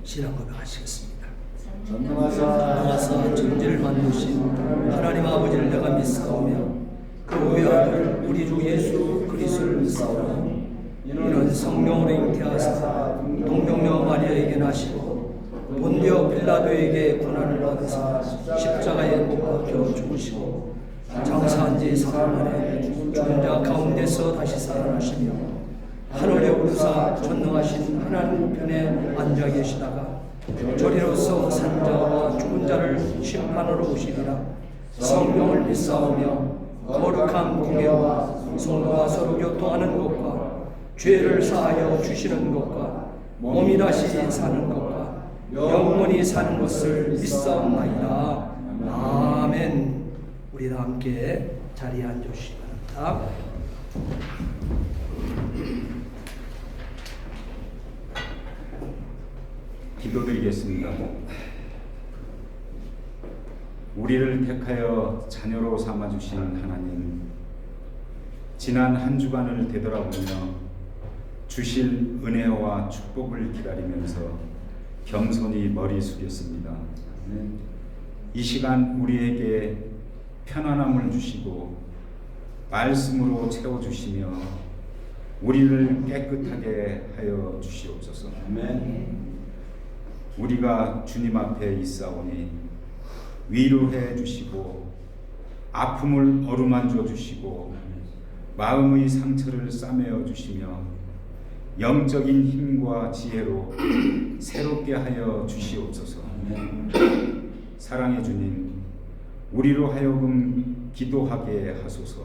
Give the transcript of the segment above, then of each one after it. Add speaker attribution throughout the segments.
Speaker 1: 신앙 고백하시겠습니다.
Speaker 2: 전능하사
Speaker 1: 천지를 만드신 하나님 아버지를 내가 믿사오며 그 외아들 우리 주 예수 그리스도를 믿사오라. 이는 성령으로 잉태하사 동정녀 마리아에게 나시고 본디오 빌라도에게 고난을 받으사 십자가에 못 박혀 죽으시고 장사한 지 사흘 만에 죽은 자 가운데서 다시 살아나시며 하늘에 오르사 전능하신 하나님 우편에 앉아 계시다가 저리로서 산자와 죽은 자를 심판하러 오시리라. 성령을 믿사오며 거룩한 공예와 성도가 서로 교통하는 것과 죄를 사하여 주시는 것과 몸이 다시 사는 것과 영원히 사는 것을 믿사옵나이다. 아멘. 우리 다 함께 자리에 앉으시기 바랍니다.
Speaker 3: 기도드리겠습니다. 우리를 택하여 자녀로 삼아주신 하나님, 지난 한 주간을 되돌아보며 주실 은혜와 축복을 기다리면서 겸손히 머리 숙였습니다. 이 시간 우리에게 편안함을 주시고 말씀으로 채워주시며 우리를 깨끗하게 하여 주시옵소서. 우리가 주님 앞에 있사오니 위로해 주시고 아픔을 어루만져 주시고 마음의 상처를 싸매어 주시며 영적인 힘과 지혜로 새롭게 하여 주시옵소서. 사랑의 주님, 우리로 하여금 기도하게 하소서,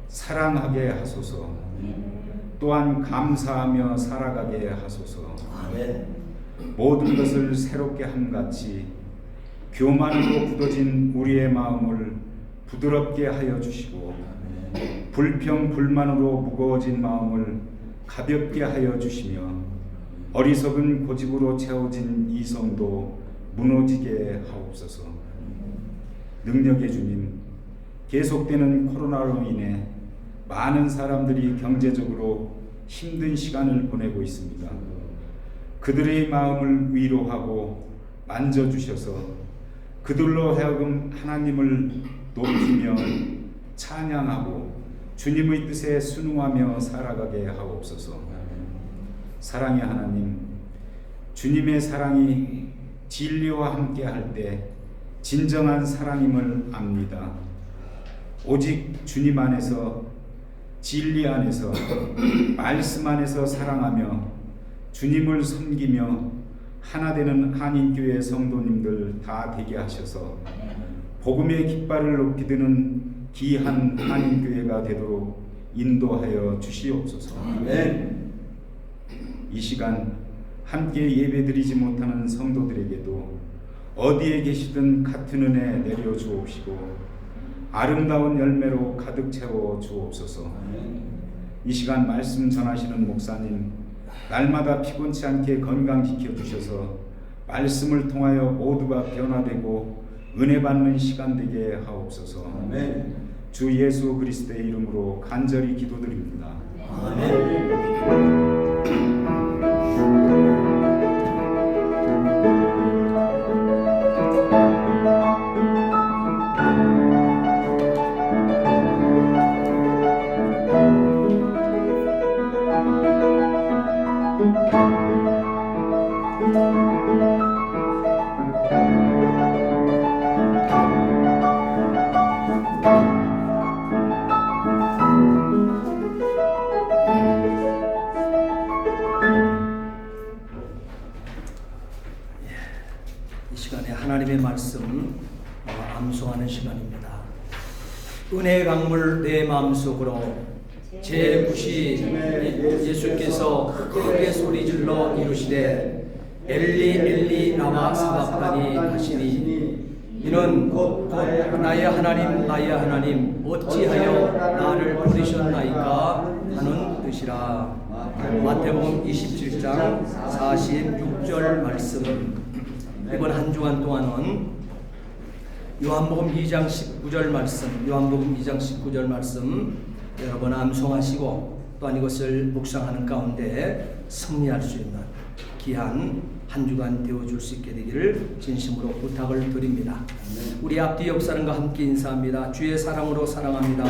Speaker 3: 사랑하게 하소서, 또한 감사하며 살아가게 하소서. 모든 것을 새롭게 함같이 교만으로 굳어진 우리의 마음을 부드럽게 하여 주시고 불평 불만으로 무거워진 마음을 가볍게 하여 주시며 어리석은 고집으로 채워진 이성도 무너지게 하옵소서. 능력의 주님, 계속되는 코로나로 인해 많은 사람들이 경제적으로 힘든 시간을 보내고 있습니다. 그들의 마음을 위로하고 만져주셔서 그들로 하여금 하나님을 높이며 찬양하고 주님의 뜻에 순응하며 살아가게 하옵소서. 사랑의 하나님, 주님의 사랑이 진리와 함께 할 때 진정한 사랑임을 압니다. 오직 주님 안에서, 진리 안에서, 말씀 안에서 사랑하며 주님을 섬기며 하나 되는 한인교회 성도님들 다 되게 하셔서 복음의 깃발을 높이 드는 귀한 한인교회가 되도록 인도하여 주시옵소서. 이 시간 함께 예배드리지 못하는 성도들에게도 어디에 계시든 같은 은혜 내려 주옵시고 아름다운 열매로 가득 채워 주옵소서. 이 시간 말씀 전하시는 목사님, 날마다 피곤치 않게 건강 지켜주셔서 말씀을 통하여 모두가 변화되고 은혜 받는 시간 되게 하옵소서. 주 예수 그리스도의 이름으로 간절히 기도드립니다. 아멘.
Speaker 1: 이 시간에 하나님의 말씀 암송하는 시간입니다. 은혜의 강물 내 마음속으로 제9시 예수께서 크게 소리질러 이르시되 엘리 엘리 라마 사박다니 하시니 이는 곧 나의 하나님 나의 하나님 어찌하여 나를 버리셨나이까 하는 뜻이라. 마태복음 27장 46절 말씀. 이번 한 주간 동안은 요한복음 2장 19절 말씀 여러 번 암송하시고 또한 이것을 묵상하는 가운데 승리할 수 있는 귀한 한 주간 되어줄 수 있게 되기를 진심으로 부탁을 드립니다. 우리 앞뒤 옆 사람과 함께 인사합니다. 주의 사랑으로 사랑합니다.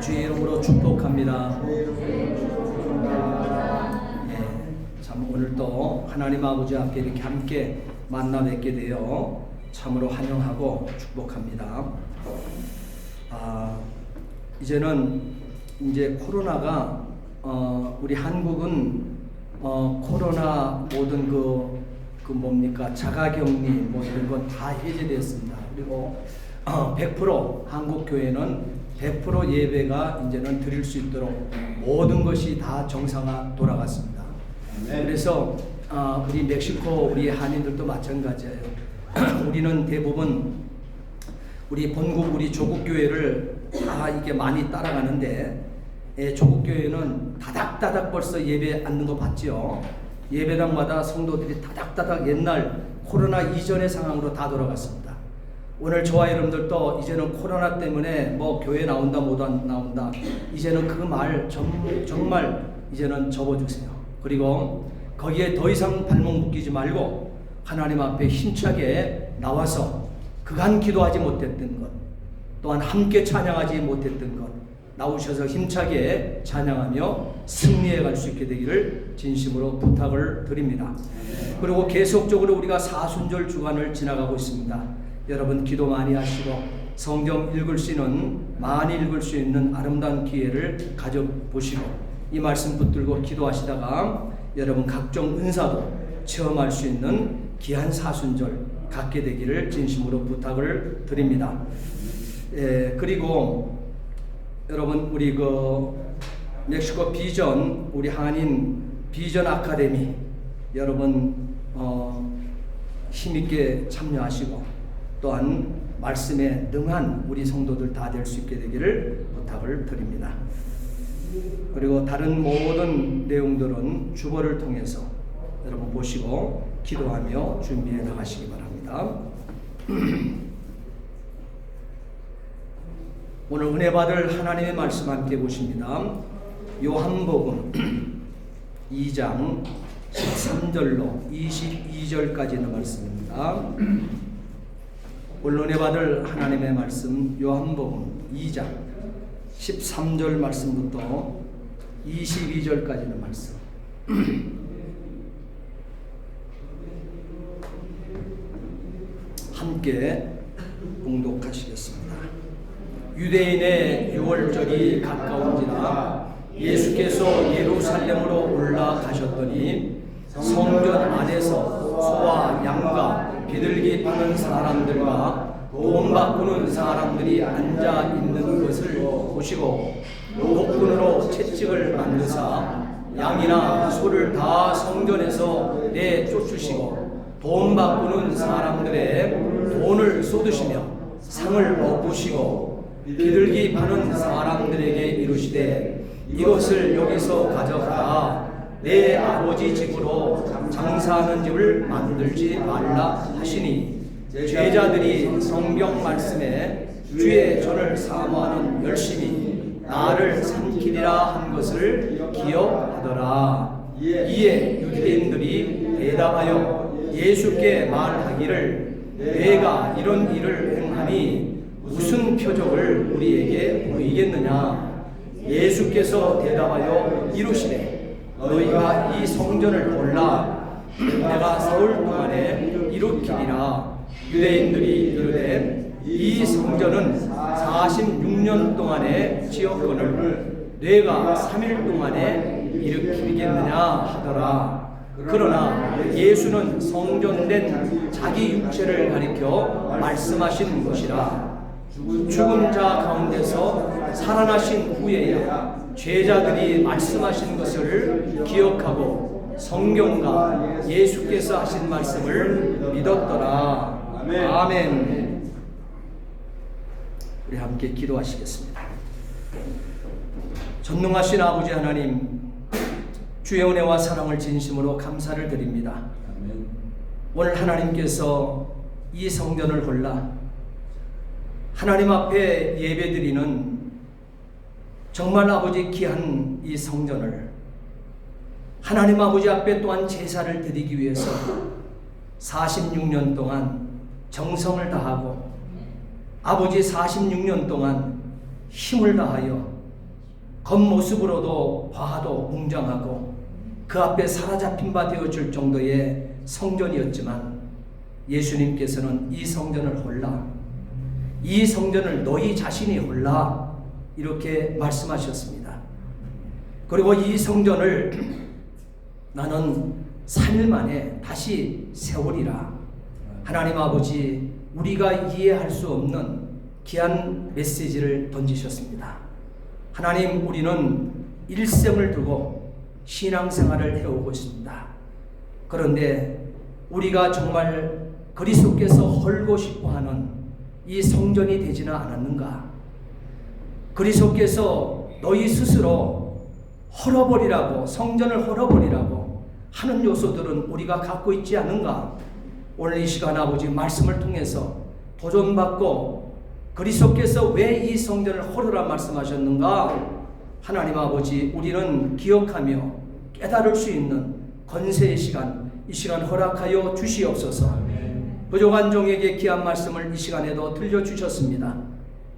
Speaker 1: 주의 이름으로 축복합니다. 참 오늘 또 하나님 아버지 앞에 이렇게 함께 만나 뵙게 되어 참으로 환영하고 축복합니다. 이제는 이제 코로나가 우리 한국은 코로나 모든 그 뭡니까 자가격리 뭐 이런 건 다 해제되었습니다. 그리고 100% 한국 교회는 100% 예배가 이제는 드릴 수 있도록 모든 것이 다 정상화 돌아갔습니다. 그래서 우리 멕시코 우리 한인들도 마찬가지예요. 우리는 대부분 우리 본국 우리 조국 교회를 다 이게 많이 따라가는데 조국 교회는 다닥다닥 벌써 예배 앉는 거 봤죠. 예배당마다 성도들이 다닥다닥 옛날 코로나 이전의 상황으로 다 돌아갔습니다. 오늘 저와 여러분들도 이제는 코로나 때문에 뭐 교회 나온다 못 나온다 이제는 그 말 정말 이제는 접어주세요. 그리고 거기에 더 이상 발목 묶이지 말고 하나님 앞에 힘차게 나와서 그간 기도하지 못했던 것 또한 함께 찬양하지 못했던 것 나오셔서 힘차게 찬양하며 승리해 갈 수 있게 되기를 진심으로 부탁을 드립니다. 그리고 계속적으로 우리가 사순절 주간을 지나가고 있습니다. 여러분 기도 많이 하시고 성경 읽을 수 있는 많이 읽을 수 있는 아름다운 기회를 가져보시고 이 말씀 붙들고 기도하시다가 여러분 각종 은사도 체험할 수 있는 귀한 사순절 갖게 되기를 진심으로 부탁을 드립니다. 그리고 여러분 우리 멕시코 비전 우리 한인 비전 아카데미 여러분 힘있게 참여하시고 또한 말씀에 능한 우리 성도들 다 될 수 있게 되기를 부탁을 드립니다. 그리고 다른 모든 내용들은 주보를 통해서 여러분 보시고 기도하며 준비해 나가시기 바랍니다. 오늘 은혜 받을 하나님의 말씀 함께 보십니다. 요한복음 2장 13절로 22절까지 있는 말씀입니다. 오늘 은혜 받을 하나님의 말씀 요한복음 2장 13절 말씀부터 22절까지 있는 말씀. 함께 봉독하시겠습니다. 유대인의 유월절이 가까운지라 예수께서 예루살렘으로 올라가셨더니 성전 안에서 소와 양과 비둘기 파는 사람들과 돈 바꾸는 사람들이 앉아 있는 것을 보시고 독분으로 채찍을 만드사 양이나 소를 다 성전에서 내쫓으시고 돈 바꾸는 사람들의 돈을 쏟으시며 상을 엎으시고 비둘기 파는 사람들에게 이르시되 이것을 여기서 가져가라 내 아버지 집으로 장사하는 집을 만들지 말라 하시니 제자들이 성경 말씀에 주의 전을 사모하는 열심히 나를 삼키리라 한 것을 기억하더라. 이에 유대인들이 대답하여 예수께 말하기를 내가 이런 일을 행하니 무슨 표적을 우리에게 보이겠느냐. 예수께서 대답하여 이르시되 너희가 이 성전을 볼라. 내가 사흘 동안에 일으키리라. 유대인들이 이르되 이 성전은 46년 동안의 지었거늘 내가 3일 동안에 일으키겠느냐 하더라. 그러나 예수는 성전된 자기 육체를 가리켜 말씀하신 것이라. 죽은 자 가운데서 살아나신 후에야 제자들이 말씀하신 것을 기억하고 성경과 예수께서 하신 말씀을 믿었더라. 아멘. 우리 함께 기도하시겠습니다. 전능하신 아버지 하나님, 주의 은혜와 사랑을 진심으로 감사를 드립니다. 오늘 하나님께서 이 성전을 골라 하나님 앞에 예배드리는 정말 아버지 귀한 이 성전을 하나님 아버지 앞에 또한 제사를 드리기 위해서 46년 동안 정성을 다하고 아버지 46년 동안 힘을 다하여 겉모습으로도 봐도 웅장하고 그 앞에 사로잡힌 바 되어줄 정도의 성전이었지만 예수님께서는 이 성전을 홀라, 이 성전을 너희 자신이 홀라 이렇게 말씀하셨습니다. 그리고 이 성전을 나는 3일 만에 다시 세우리라. 하나님 아버지, 우리가 이해할 수 없는 귀한 메시지를 던지셨습니다. 하나님, 우리는 일생을 두고 신앙생활을 해오고 있습니다. 그런데 우리가 정말 그리스도께서 헐고 싶어하는 이 성전이 되지는 않았는가? 그리스도께서 너희 스스로 헐어버리라고, 성전을 헐어버리라고 하는 요소들은 우리가 갖고 있지 않은가? 오늘 이 시간 아버지 말씀을 통해서 도전받고 그리스도께서 왜 이 성전을 헐으라 말씀하셨는가? 하나님 아버지, 우리는 기억하며 깨달을 수 있는 권세의 시간, 이 시간 허락하여 주시옵소서. 부족한 종에게 귀한 말씀을 이 시간에도 들려주셨습니다.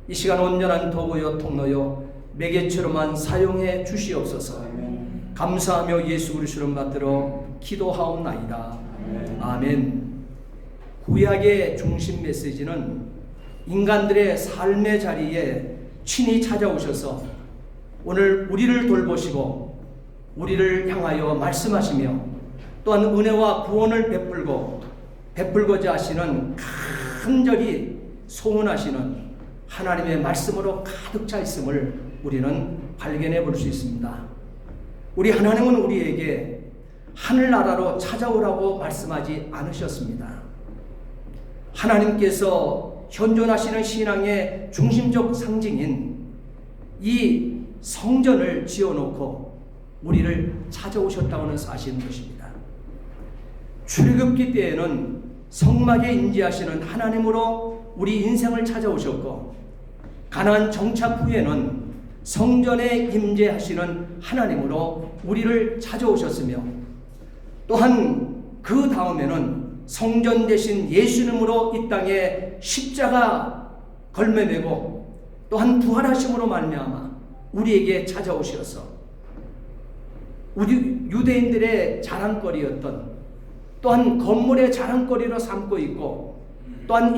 Speaker 1: 이 시간 온전한 도구요 통로요 매개체로만 사용해 주시옵소서. 감사하며 예수 그리스도를 받들어 기도하옵나이다. 아멘. 구약의 중심 메시지는 인간들의 삶의 자리에 친히 찾아오셔서 오늘 우리를 돌보시고 우리를 향하여 말씀하시며 또한 은혜와 구원을 베풀고자 하시는 간절히 소원하시는 하나님의 말씀으로 가득 차 있음을 우리는 발견해 볼 수 있습니다. 우리 하나님은 우리에게 하늘나라로 찾아오라고 말씀하지 않으셨습니다. 하나님께서 현존하시는 신앙의 중심적 상징인 이 성전을 지어놓고 우리를 찾아오셨다고는 사실인 것입니다. 출애굽기 때에는 성막에 임재하시는 하나님으로 우리 인생을 찾아오셨고, 가나안 정착 후에는 성전에 임재하시는 하나님으로 우리를 찾아오셨으며, 또한 그 다음에는 성전 대신 예수님으로 이 땅에 십자가 걸매매고 또한 부활하심으로 말미암아 우리에게 찾아오셔서 우리 유대인들의 자랑거리였던, 또한 건물의 자랑거리로 삼고 있고, 또한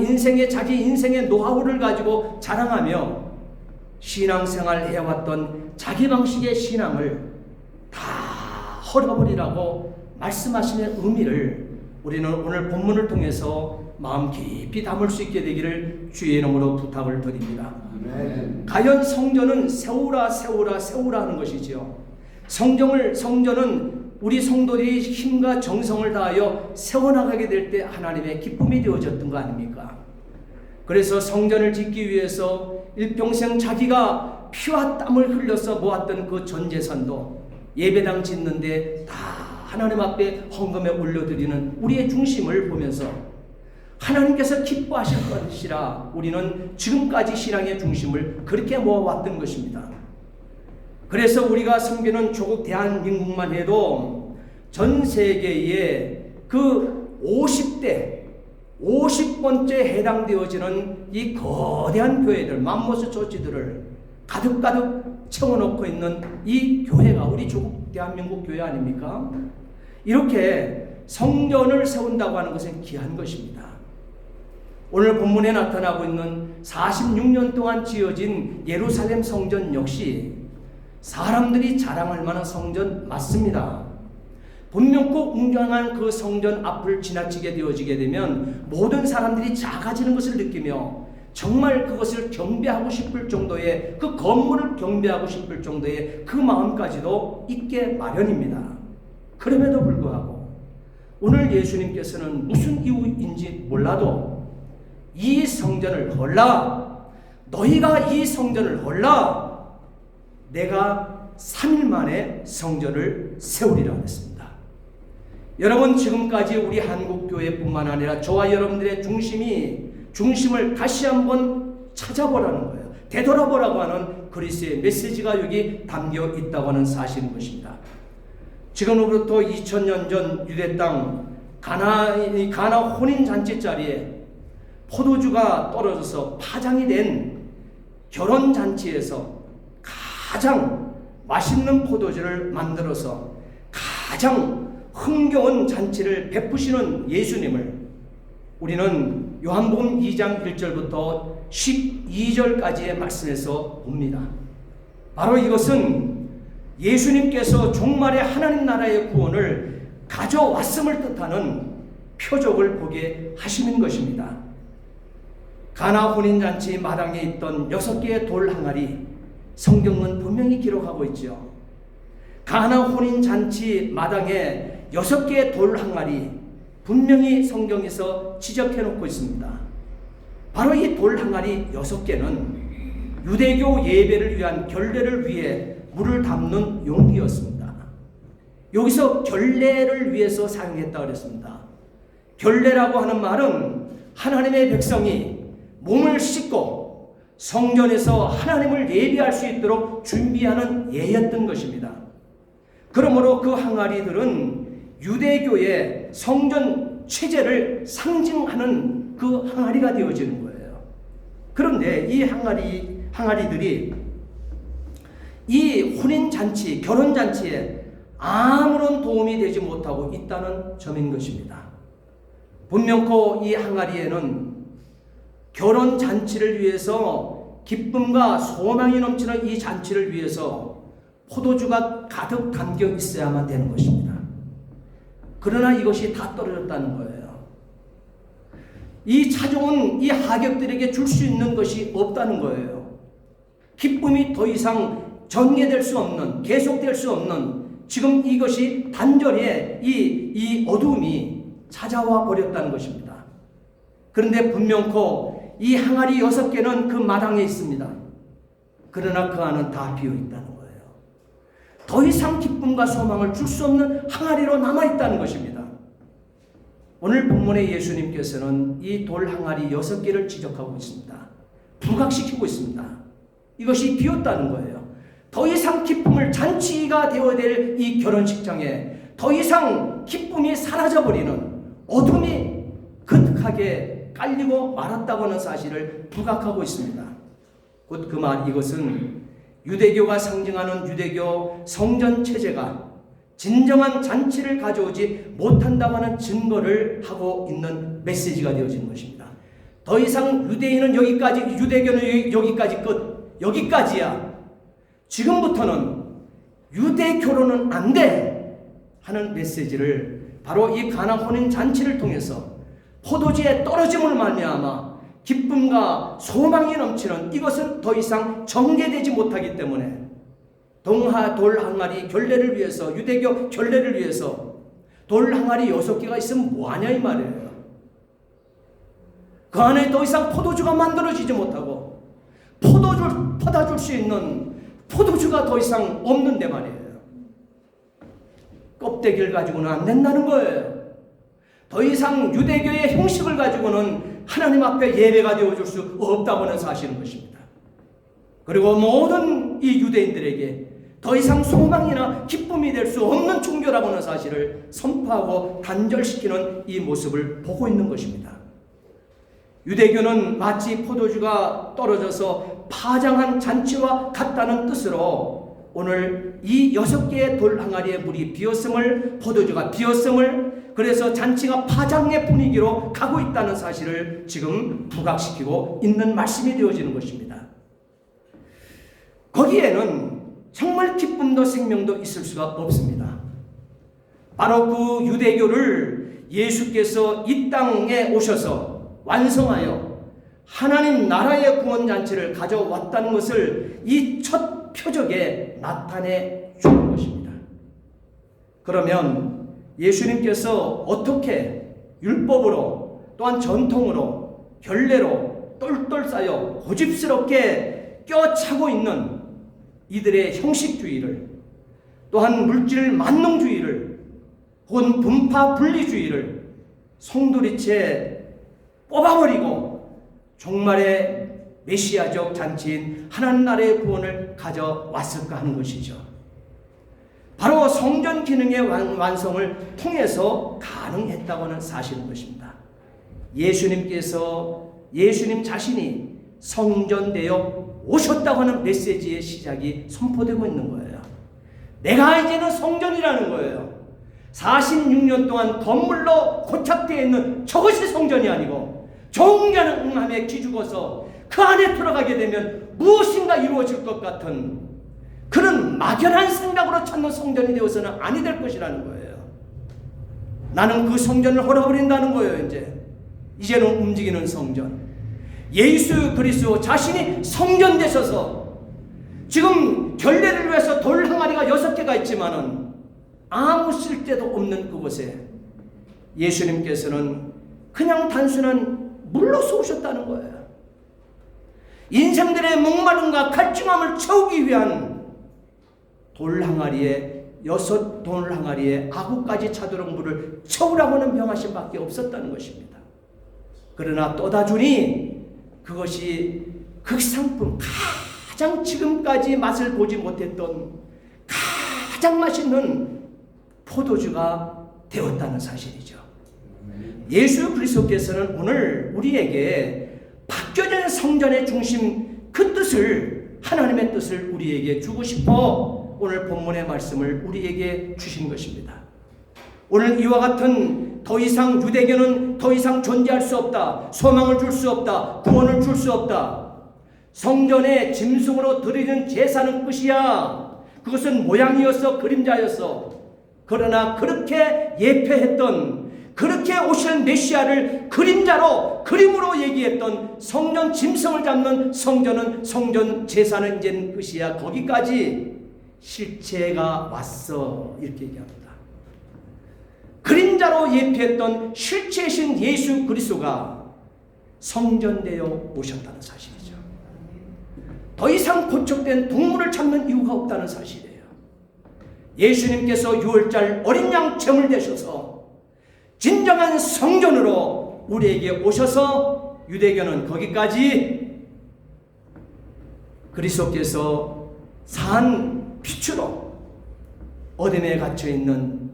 Speaker 1: 자기 인생의 노하우를 가지고 자랑하며 신앙생활 해왔던 자기 방식의 신앙을 다 헐어버리라고 말씀하시는 의미를 우리는 오늘 본문을 통해서 마음 깊이 담을 수 있게 되기를 주의 이름으로 부탁을 드립니다. 아멘. 가연 성전은 세우라 하는 것이지요. 성전은 우리 성도들이 힘과 정성을 다하여 세워나가게 될 때 하나님의 기쁨이 되어졌던 거 아닙니까? 그래서 성전을 짓기 위해서 일평생 자기가 피와 땀을 흘려서 모았던 그 전재산도 예배당 짓는데 다 하나님 앞에 헌금에 올려드리는 우리의 중심을 보면서 하나님께서 기뻐하실 것이라 우리는 지금까지 신앙의 중심을 그렇게 모아왔던 것입니다. 그래서 우리가 섬기는 조국 대한민국만 해도 전 세계에 그 50번째 해당되어지는 이 거대한 교회들, 맘모스 조치들을 가득 채워놓고 있는 이 교회가 우리 조국 대한민국 교회 아닙니까? 이렇게 성전을 세운다고 하는 것은 귀한 것입니다. 오늘 본문에 나타나고 있는 46년 동안 지어진 예루살렘 성전 역시 사람들이 자랑할 만한 성전 맞습니다. 분명코 웅장한 그 성전 앞을 지나치게 되어지게 되면 모든 사람들이 작아지는 것을 느끼며 정말 그것을 경배하고 싶을 정도의, 그 건물을 경배하고 싶을 정도의 그 마음까지도 있게 마련입니다. 그럼에도 불구하고 오늘 예수님께서는 무슨 이유인지 몰라도 이 성전을 헐라, 너희가 이 성전을 헐라, 내가 3일 만에 성전을 세우리라 했습니다. 여러분, 지금까지 우리 한국교회뿐만 아니라 저와 여러분들의 중심을 다시 한번 찾아보라는 거예요. 되돌아보라고 하는 그리스도의 메시지가 여기 담겨 있다고 하는 사실인 것입니다. 지금으로부터 2000년 전 유대 땅 가나 혼인잔치 자리에 포도주가 떨어져서 파장이 된 결혼잔치에서 가장 맛있는 포도주를 만들어서 가장 흥겨운 잔치를 베푸시는 예수님을 우리는 요한복음 2장 1절부터 12절까지의 말씀에서 봅니다. 바로 이것은 예수님께서 종말의 하나님 나라의 구원을 가져왔음을 뜻하는 표적을 보게 하시는 것입니다. 가나 혼인잔치 마당에 있던 6개의 돌 항아리, 성경은 분명히 기록하고 있죠. 가나 혼인잔치 마당에 6개의 돌 항아리, 분명히 성경에서 지적해 놓고 있습니다. 바로 이 돌 항아리 6개는 유대교 예배를 위한 결례를 위해 물을 담는 용기였습니다. 여기서 결례를 위해서 사용했다고 그랬습니다. 결례라고 하는 말은 하나님의 백성이 몸을 씻고 성전에서 하나님을 예배할 수 있도록 준비하는 예였던 것입니다. 그러므로 그 항아리들은 유대교의 성전 체제를 상징하는 그 항아리가 되어지는 거예요. 그런데 이 항아리들이 이 혼인잔치, 결혼잔치에 아무런 도움이 되지 못하고 있다는 점인 것입니다. 분명코 이 항아리에는 결혼잔치를 위해서 기쁨과 소망이 넘치는 이 잔치를 위해서 포도주가 가득 담겨 있어야만 되는 것입니다. 그러나 이것이 다 떨어졌다는 거예요. 이 찾아온 이 하객들에게 줄 수 있는 것이 없다는 거예요. 기쁨이 더 이상 전개될 수 없는, 계속될 수 없는, 지금 이것이 단절의 이 어둠이 찾아와 버렸다는 것입니다. 그런데 분명코 이 항아리 6개는 그 마당에 있습니다. 그러나 그 안은 다 비어 있다는 거예요. 더 이상 기쁨과 소망을 줄 수 없는 항아리로 남아있다는 것입니다. 오늘 본문의 예수님께서는 이 돌 항아리 6개를 지적하고 있습니다. 부각시키고 있습니다. 이것이 비었다는 거예요. 더 이상 기쁨을, 잔치가 되어야 될 이 결혼식장에 더 이상 기쁨이 사라져버리는 어둠이 그득하게 깔리고 말았다고 하는 사실을 부각하고 있습니다. 곧 그 말, 이것은 유대교가 상징하는 유대교 성전 체제가 진정한 잔치를 가져오지 못한다고 하는 증거를 하고 있는 메시지가 되어지는 것입니다. 더 이상 유대인은 여기까지, 유대교는 여기까지 끝, 여기까지야. 지금부터는 유대 결혼은 안 돼 하는 메시지를 바로 이 가나 혼인 잔치를 통해서 포도주의 떨어짐을 말미암아 기쁨과 소망이 넘치는 이것은 더 이상 전개되지 못하기 때문에 동하 돌 항아리 결례를 위해서, 유대교 결례를 위해서 돌 항아리 6개가 있으면 뭐하냐 이 말이에요. 그 안에 더 이상 포도주가 만들어지지 못하고 포도주를 퍼다 줄 수 있는 포도주가 더 이상 없는데 말이에요. 껍데기를 가지고는 안 된다는 거예요. 더 이상 유대교의 형식을 가지고는 하나님 앞에 예배가 되어줄 수 없다고 하는 사실인 것입니다. 그리고 모든 이 유대인들에게 더 이상 소망이나 기쁨이 될 수 없는 종교라고 하는 사실을 선포하고 단절시키는 이 모습을 보고 있는 것입니다. 유대교는 마치 포도주가 떨어져서 파장한 잔치와 같다는 뜻으로 오늘 이 6개의 돌 항아리의 물이 비었음을, 포도주가 비었음을, 그래서 잔치가 파장의 분위기로 가고 있다는 사실을 지금 부각시키고 있는 말씀이 되어지는 것입니다. 거기에는 정말 기쁨도 생명도 있을 수가 없습니다. 바로 그 유대교를 예수께서 이 땅에 오셔서 완성하여 하나님 나라의 구원잔치를 가져왔다는 것을 이 첫 표적에 나타내 주는 것입니다. 그러면 예수님께서 어떻게 율법으로 또한 전통으로 결례로 똘똘 쌓여 고집스럽게 껴차고 있는 이들의 형식주의를, 또한 물질 만능주의를, 혹은 분파 분리주의를 송두리째 뽑아버리고 종말의 메시아적 잔치인 하나님 나라의 구원을 가져왔을까 하는 것이죠. 바로 성전 기능의 완성을 통해서 가능했다고 하는 사실인 것입니다. 예수님 자신이 성전되어 오셨다고 하는 메시지의 시작이 선포되고 있는 거예요. 내가 이제는 성전이라는 거예요. 46년 동안 건물로 고착되어 있는 저것이 성전이 아니고 종자는 응함에 기죽어서 그 안에 들어가게 되면 무엇인가 이루어질 것 같은 그런 막연한 생각으로 찾는 성전이 되어서는 아니 될 것이라는 거예요. 나는 그 성전을 헐어버린다는 거예요. 이제는 움직이는 성전. 예수 그리스도 자신이 성전 되셔서 지금 결례를 위해서 돌 항아리가 6개가 있지만은 아무 쓸데도 없는 그곳에 예수님께서는 그냥 단순한 물로서 오셨다는 거예요. 인생들의 목마름과 갈증함을 채우기 위한 돌 항아리에 6돌 항아리에 아구까지 차도록 물을 채우라고 하는 명하심밖에 없었다는 것입니다. 그러나 떠다 주니 그것이 극상품, 가장 지금까지 맛을 보지 못했던 가장 맛있는 포도주가 되었다는 사실이죠. 예수 그리스도께서는 오늘 우리에게 바뀌어진 성전의 중심, 그 뜻을, 하나님의 뜻을 우리에게 주고 싶어 오늘 본문의 말씀을 우리에게 주신 것입니다. 오늘 이와 같은 더 이상 유대교는 더 이상 존재할 수 없다, 소망을 줄 수 없다, 구원을 줄 수 없다, 성전의 짐승으로 드리는 제사는 끝이야, 그것은 모양이었어, 그림자였어. 그러나 그렇게 예표했던, 그렇게 오실 메시아를 그림자로, 그림으로 얘기했던 성전 짐승을 잡는 성전은, 성전 제사는 이제는 끝이야, 거기까지 실체가 왔어, 이렇게 얘기합니다. 그림자로 예표했던 실체이신 예수 그리스도가 성전되어 오셨다는 사실이죠. 더 이상 고척된 동물을 찾는 이유가 없다는 사실이에요. 예수님께서 유월절 어린 양 제물 되셔서 진정한 성전으로 우리에게 오셔서 유대교는 거기까지 그리스도께서 산 빛으로 어둠에 갇혀있는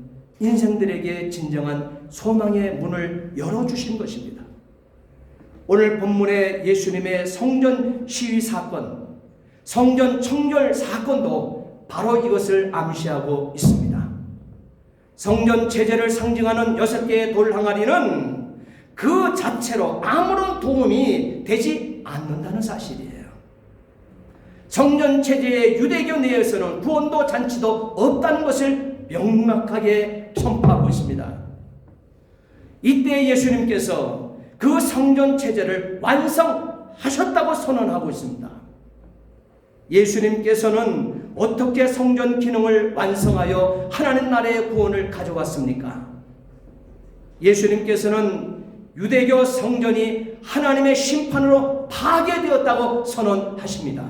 Speaker 1: 인생들에게 진정한 소망의 문을 열어주신 것입니다. 오늘 본문의 예수님의 성전 시위 사건, 성전 청결 사건도 바로 이것을 암시하고 있습니다. 성전 체제를 상징하는 6개의 돌 항아리는 그 자체로 아무런 도움이 되지 않는다는 사실이에요. 성전 체제의 유대교 내에서는 구원도 잔치도 없다는 것을 명확하게 선포하고 있습니다. 이때 예수님께서 그 성전 체제를 완성하셨다고 선언하고 있습니다. 예수님께서는 어떻게 성전 기능을 완성하여 하나님 나라의 구원을 가져왔습니까? 예수님께서는 유대교 성전이 하나님의 심판으로 파괴되었다고 선언하십니다.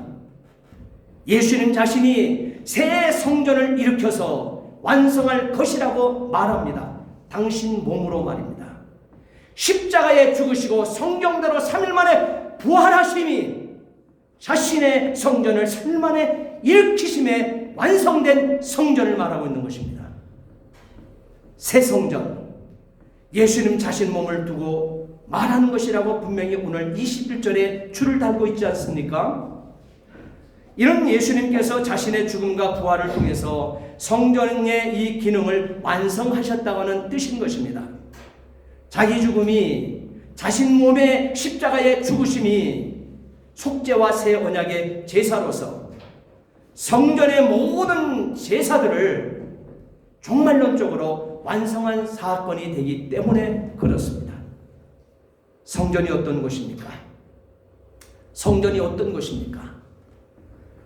Speaker 1: 예수님 자신이 새 성전을 일으켜서 완성할 것이라고 말합니다. 당신 몸으로 말입니다. 십자가에 죽으시고 성경대로 3일 만에 부활하심이 자신의 성전을 3일 만에 일으키심에 완성된 성전을 말하고 있는 것입니다. 새 성전, 예수님 자신 몸을 두고 말하는 것이라고 분명히 오늘 21절에 줄을 달고 있지 않습니까? 이런 예수님께서 자신의 죽음과 부활을 통해서 성전의 이 기능을 완성하셨다고 하는 뜻인 것입니다. 자기 죽음이, 자신 몸의 십자가의 죽으심이 속죄와 새 언약의 제사로서 성전의 모든 제사들을 종말론적으로 완성한 사건이 되기 때문에 그렇습니다. 성전이 어떤 것입니까? 성전이 어떤 것입니까?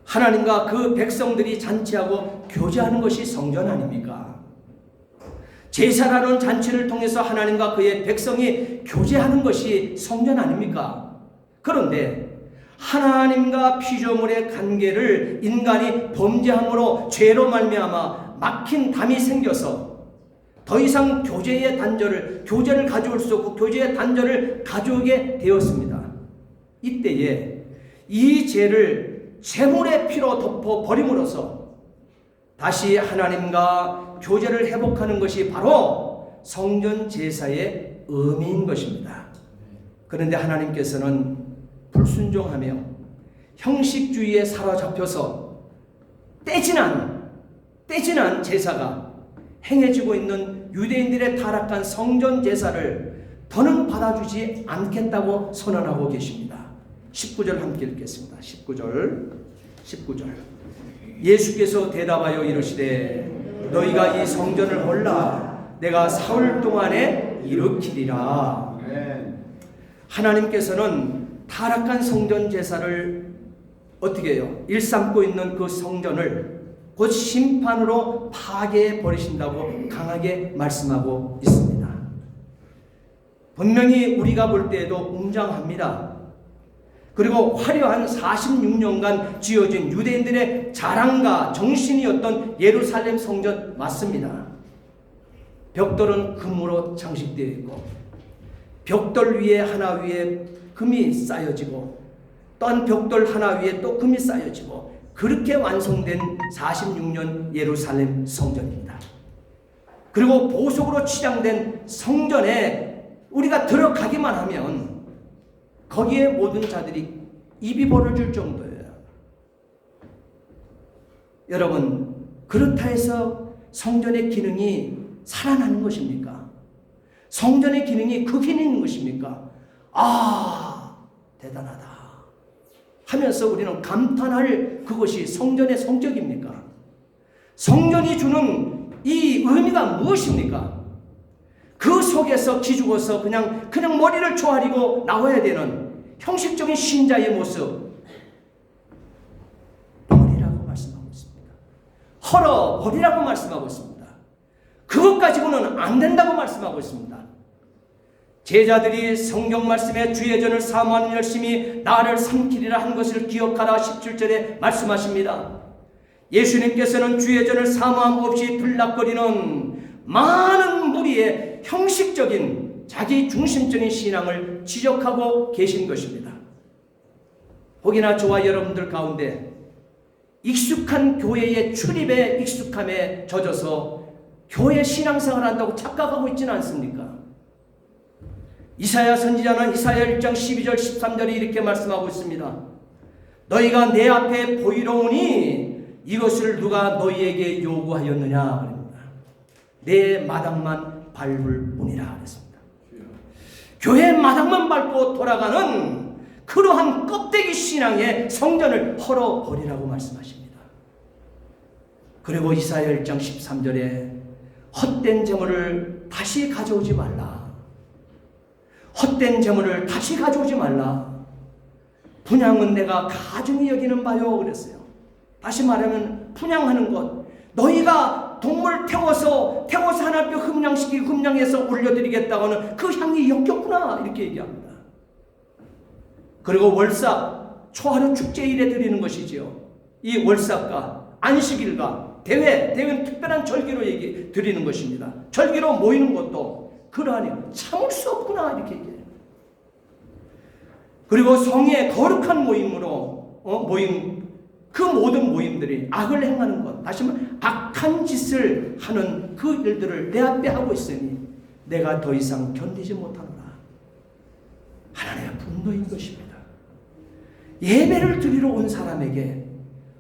Speaker 1: 하나님과 그 백성들이 잔치하고 교제하는 것이 성전 아닙니까? 제사라는 잔치를 통해서 하나님과 그의 백성이 교제하는 것이 성전 아닙니까? 그런데 하나님과 피조물의 관계를 인간이 범죄함으로 죄로 말미암아 막힌 담이 생겨서 더 이상 교제를 가져올 수 없고 교제의 단절을 가져오게 되었습니다. 이때에 이 죄를 제물의 피로 덮어 버림으로써 다시 하나님과 교제를 회복하는 것이 바로 성전 제사의 의미인 것입니다. 그런데 하나님께서는 불순종하며 형식주의에 사로잡혀서 떼진한 제사가 행해지고 있는 유대인들의 타락한 성전 제사를 더는 받아주지 않겠다고 선언하고 계십니다. 19절 함께 읽겠습니다. 19절 예수께서 대답하여 이르시되 너희가 이 성전을 몰라 내가 사흘 동안에 일으키리라. 하나님께서는 타락한 성전 제사를 어떻게 해요? 일삼고 있는 그 성전을 곧 심판으로 파괴해 버리신다고 강하게 말씀하고 있습니다. 분명히 우리가 볼 때에도 웅장합니다. 그리고 화려한 46년간 지어진 유대인들의 자랑과 정신이었던 예루살렘 성전 맞습니다. 벽돌은 금으로 장식되어 있고 벽돌 위에 하나 위에 금이 쌓여지고 또 한 벽돌 하나 위에 또 금이 쌓여지고 그렇게 완성된 46년 예루살렘 성전입니다. 그리고 보석으로 치장된 성전에 우리가 들어가기만 하면 거기에 모든 자들이 입이 벌어질 정도예요. 여러분, 그렇다 해서 성전의 기능이 살아나는 것입니까? 성전의 기능이 그 기능인 것입니까? 아, 대단하다 하면서 우리는 감탄할 그것이 성전의 성격입니까? 성전이 주는 이 의미가 무엇입니까? 그 속에서 기죽어서 그냥 머리를 조아리고 나와야 되는 형식적인 신자의 모습 버리라고 말씀하고 있습니다. 헐어 버리라고 말씀하고 있습니다. 그것 가지고는 안 된다고 말씀하고 있습니다. 제자들이 성경 말씀에 주의 전을 사모하는 열심히 나를 삼키리라 한 것을 기억하라 17절에 말씀하십니다. 예수님께서는 주의 전을 사모함 없이 들락거리는 많은 무리의 형식적인 자기 중심적인 신앙을 지적하고 계신 것입니다. 혹여나 저와 여러분들 가운데 익숙한 교회의 출입에 익숙함에 젖어서 교회 신앙생활을 한다고 착각하고 있지는 않습니까? 이사야 선지자는 이사야 1장 12절 13절에 이렇게 말씀하고 있습니다. 너희가 내 앞에 보이러 오니 이것을 누가 너희에게 요구하였느냐 그럽니다. 내 마당만 밟을 뿐이라 그랬습니다. 교회 마당만 밟고 돌아가는 그러한 껍데기 신앙의 성전을 헐어버리라고 말씀하십니다. 그리고 이사야 1장 13절에 헛된 제물을 다시 가져오지 말라. 헛된 제물을 다시 가져오지 말라. 분향은 내가 가중히 여기는 바요 그랬어요. 다시 말하면 분향하는 것, 너희가 동물 태워서 하나님께 흠양시키고 흠양해서 올려드리겠다고 하는 그 향이 역겹구나 이렇게 얘기합니다. 그리고 월삭, 초하루 축제일에 드리는 것이지요. 이 월삭과 안식일과 대회는 특별한 절기로 드리는 것입니다. 절기로 모이는 것도 그러하니 참을 수 없구나 이렇게 얘기해요. 그리고 성의 거룩한 모임으로 모임, 그 모든 모임들이 악을 행하는 것, 다시 말하면 악한 짓을 하는 그 일들을 내 앞에 하고 있으니 내가 더 이상 견디지 못하노라. 하나님의 분노인 것입니다. 예배를 드리러 온 사람에게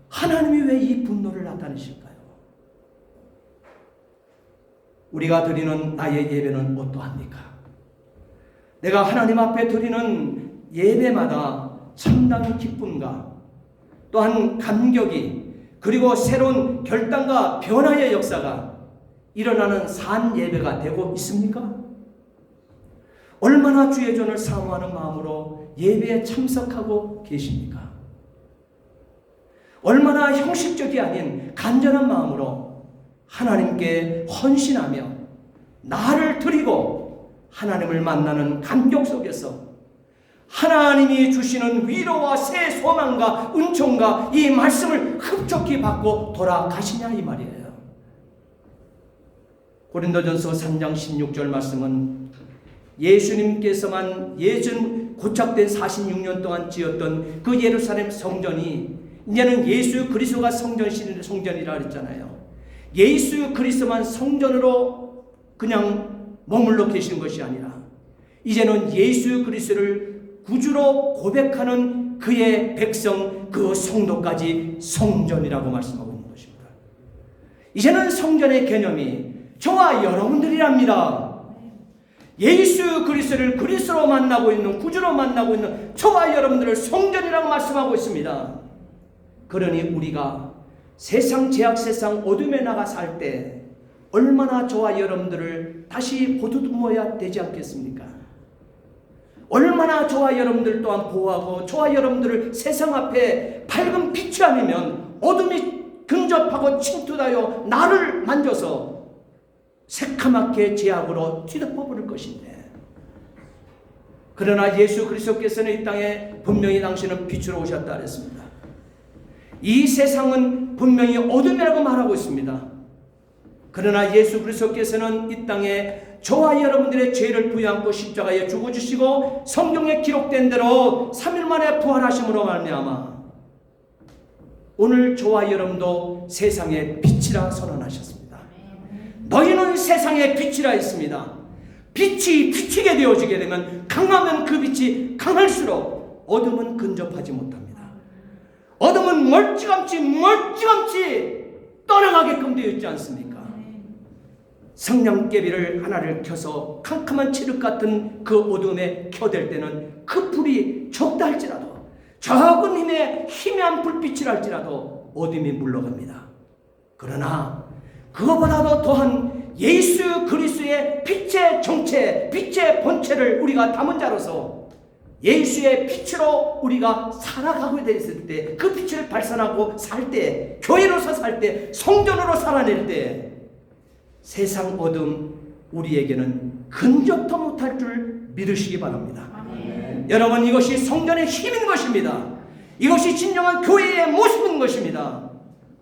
Speaker 1: 하나님이 왜 이 분노를 나타내실까요? 우리가 드리는 나의 예배는 어떠합니까? 내가 하나님 앞에 드리는 예배마다 참다운 기쁨과 또한 감격이 그리고 새로운 결단과 변화의 역사가 일어나는 산 예배가 되고 있습니까? 얼마나 주의 전을 사모하는 마음으로 예배에 참석하고 계십니까? 얼마나 형식적이 아닌 간절한 마음으로 하나님께 헌신하며 나를 드리고 하나님을 만나는 감격 속에서 하나님이 주시는 위로와 새 소망과 은총과 이 말씀을 흡족히 받고 돌아가시냐 이 말이에요. 고린도전서 3장 16절 말씀은 예수님께서만 예전 고착된 46년 동안 지었던 그 예루살렘 성전이 이제는 예수 그리스도가 성전이라 그랬잖아요. 예수 그리스도만 성전으로 그냥 머물러 계시는 것이 아니라 이제는 예수 그리스도를 구주로 고백하는 그의 백성, 그 성도까지 성전이라고 말씀하고 있는 것입니다. 이제는 성전의 개념이 저와 여러분들이랍니다. 예수 그리스도를 그리스도로 만나고 있는, 구주로 만나고 있는 저와 여러분들을 성전이라고 말씀하고 있습니다. 그러니 우리가 세상 죄악, 세상 어둠에 나가 살 때 얼마나 저와 여러분들을 다시 보듬어야 되지 않겠습니까? 얼마나 저와 여러분들 또한 보호하고 저와 여러분들을 세상 앞에 밝은 빛이 아니면 어둠이 근접하고 침투하여 나를 만져서 새카맣게 죄악으로 뒤덮어 버릴 것인데, 그러나 예수 그리스도께서는 이 땅에 분명히 당신은 빛으로 오셨다 그랬습니다. 이 세상은 분명히 어둠이라고 말하고 있습니다. 그러나 예수 그리스도께서는 이 땅에 저와 여러분들의 죄를 부여안고 십자가에 죽어주시고 성경에 기록된 대로 3일 만에 부활하심으로 말미암아 오늘 저와 여러분도 세상의 빛이라 선언하셨습니다. 너희는 세상의 빛이라 했습니다. 빛이 비치게 되어지게 되면, 강하면 그 빛이 강할수록 어둠은 근접하지 못합니다. 어둠은 멀찌감치 떠나가게끔 되어 있지 않습니까? 성냥개비를 하나를 켜서 캄캄한 칠흑 같은 그 어둠에 켜댈 때는 그 불이 적다 할지라도, 적은 힘의 희미한 불빛이랄지라도 어둠이 물러갑니다. 그러나 그것보다도 더한 예수 그리스도의 빛의 정체, 빛의 본체를 우리가 담은 자로서 예수의 빛으로 우리가 살아가고 있을 때, 그 빛을 발산하고 살 때, 교회로서 살 때, 성전으로 살아낼 때 세상 어둠 우리에게는 근접도 못할 줄 믿으시기 바랍니다. 아멘. 여러분, 이것이 성전의 힘인 것입니다. 이것이 진정한 교회의 모습인 것입니다.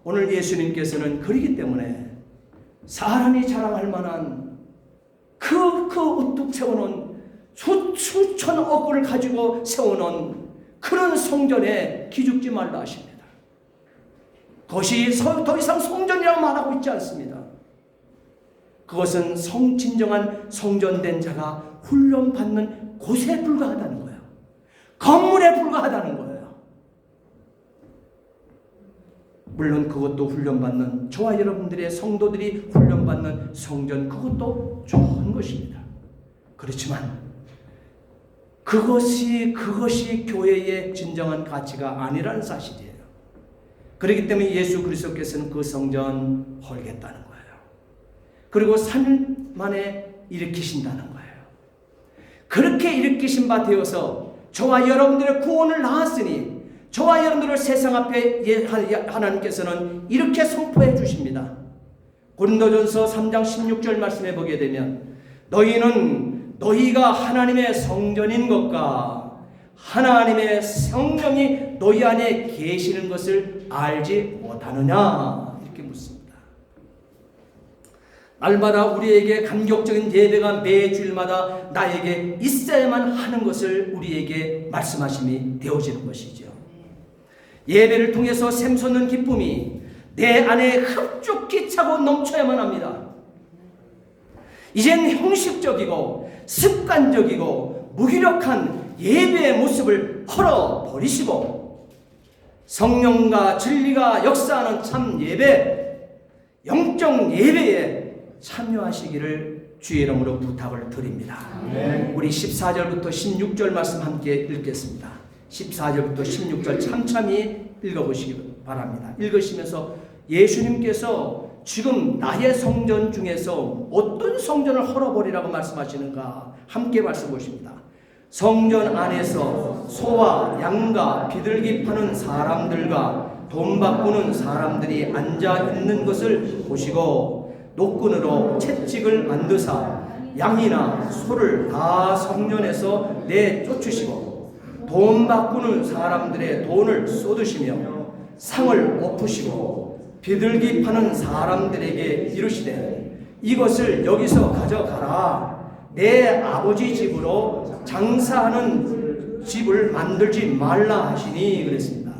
Speaker 1: 오늘 예수님께서는 그러기 때문에 사람이 자랑할 만한 그 우뚝 세워놓은 수천억을 가지고 세워놓은 그런 성전에 기죽지 말라 하십니다. 그것이 더 이상 성전이라고 말하고 있지 않습니다. 그것은 진정한 성전된 자가 훈련받는 곳에 불과하다는 거예요. 건물에 불과하다는 거예요. 물론 그것도 훈련받는, 저와 여러분들의 성도들이 훈련받는 성전, 그것도 좋은 것입니다. 그렇지만 그것이 교회의 진정한 가치가 아니라는 사실이에요. 그렇기 때문에 예수 그리스도께서는 그 성전 헐겠다는 거예요. 그리고 3일 만에 일으키신다는 거예요. 그렇게 일으키신 바 되어서 저와 여러분들의 구원을 낳았으니 저와 여러분들을 세상 앞에 하나님께서는 이렇게 선포해 주십니다. 고린도전서 3장 16절 말씀에 보게 되면, 너희가 하나님의 성전인 것과 하나님의 성령이 너희 안에 계시는 것을 알지 못하느냐, 이렇게 묻습니다. 날마다 우리에게 감격적인 예배가 매주일마다 나에게 있어야만 하는 것을 우리에게 말씀하심이 되어지는 것이죠. 예배를 통해서 샘솟는 기쁨이 내 안에 흡족히 차고 넘쳐야만 합니다. 이젠 형식적이고 습관적이고 무기력한 예배의 모습을 헐어버리시고 성령과 진리가 역사하는 참 예배, 영적 예배에 참여하시기를 주의 이름으로 부탁을 드립니다. 우리 14절부터 16절 말씀 함께 읽겠습니다. 14절부터 16절 참참히 읽어보시기 바랍니다. 읽으시면서 예수님께서 지금 나의 성전 중에서 어떤 성전을 헐어버리라고 말씀하시는가 함께 말씀 보십니다. 성전 안에서 소와 양과 비둘기 파는 사람들과 돈 바꾸는 사람들이 앉아 있는 것을 보시고 노끈으로 채찍을 만드사 양이나 소를 다 성전에서 내쫓으시고 돈 바꾸는 사람들의 돈을 쏟으시며 상을 엎으시고 비둘기 파는 사람들에게 이르시되 이것을 여기서 가져가라. 내 아버지 집으로 장사하는 집을 만들지 말라 하시니 그랬습니다.